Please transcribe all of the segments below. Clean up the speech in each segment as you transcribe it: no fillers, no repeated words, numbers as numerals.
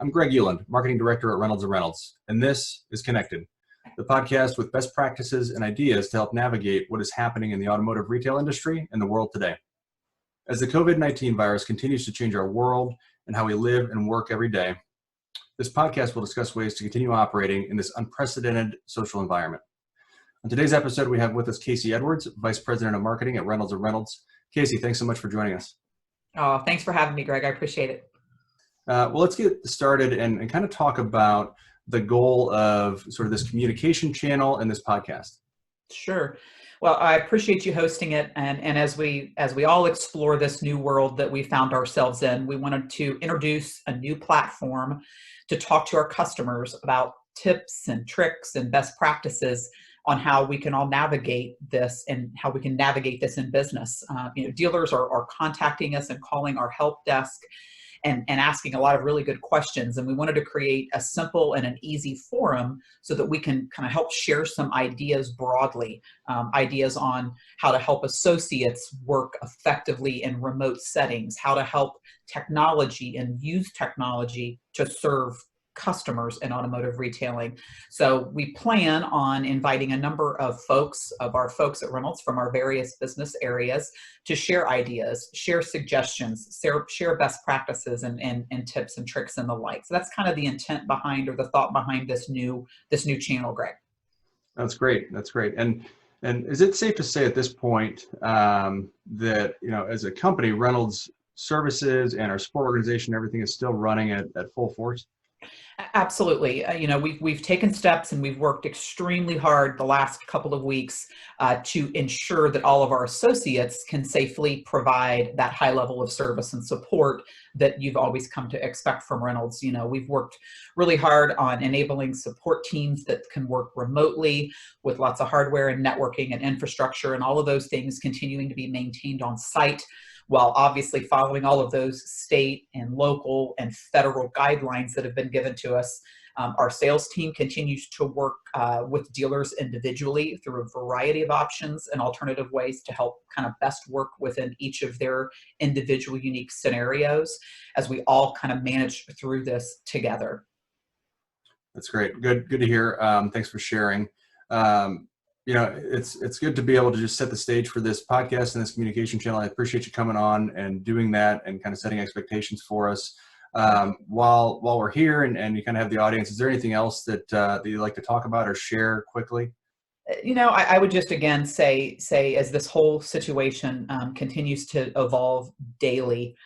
I'm Greg Euland, Marketing Director at Reynolds Reynolds, and this is Connected, the podcast with best practices and ideas to help navigate what is happening in the automotive retail industry and the world today. As the COVID-19 virus continues to change our world and how we live and work every day, this podcast will discuss ways to continue operating in this unprecedented social environment. On today's episode, we have with us Casey Edwards, Vice President of Marketing at Reynolds Reynolds. Casey, thanks so much for joining us. Oh, thanks for having me, Greg. I appreciate it. Well, let's get started and kind of talk about the goal of sort of this communication channel and this podcast. Sure. Well, I appreciate you hosting it. And as we all explore this new world that we found ourselves in, we wanted to introduce a new platform to talk to our customers about tips and tricks and best practices on how we can all navigate this and how we can navigate this in business. Dealers are contacting us and calling our help desk and asking a lot of really good questions. And we wanted to create a simple and an easy forum so that we can kind of help share some ideas broadly, ideas on how to help associates work effectively in remote settings, how to help technology and use technology to serve customers in automotive retailing. So we plan on inviting a number of our folks at Reynolds from our various business areas to share ideas, share suggestions, share best practices and tips and tricks and the like. So that's kind of the intent behind, or the thought behind this new channel, Greg. That's great. That's great. And is it safe to say at this point that, as a company, Reynolds Services and our support organization, everything is still running at full force? Absolutely. We've taken steps and we've worked extremely hard the last couple of weeks to ensure that all of our associates can safely provide that high level of service and support that you've always come to expect from Reynolds. We've worked really hard on enabling support teams that can work remotely with lots of hardware and networking and infrastructure, and all of those things continuing to be maintained on site, while obviously following all of those state and local and federal guidelines that have been given to us. Our sales team continues to work with dealers individually through a variety of options and alternative ways to help kind of best work within each of their individual unique scenarios as we all kind of manage through this together. That's great. Good to hear. Thanks for sharing. It's good to be able to just set the stage for this podcast and this communication channel. I appreciate you coming on and doing that and kind of setting expectations for us. While we're here and you kind of have the audience, is there anything else that you'd like to talk about or share quickly? I would just again say as this whole situation continues to evolve daily,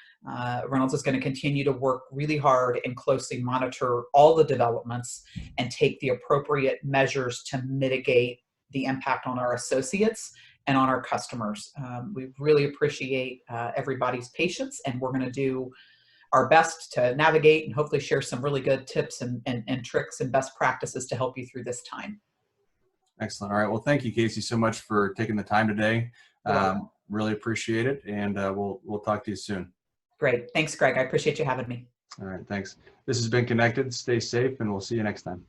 Reynolds is going to continue to work really hard and closely monitor all the developments and take the appropriate measures to mitigate the impact on our associates and on our customers. We really appreciate everybody's patience, and we're going to do our best to navigate and hopefully share some really good tips and tricks and best practices to help you through this time. Excellent. All right. Well, thank you, Casey, so much for taking the time today. Really appreciate it, and we'll talk to you soon. Great. Thanks, Greg. I appreciate you having me. All right. Thanks. This has been Connected. Stay safe, and we'll see you next time.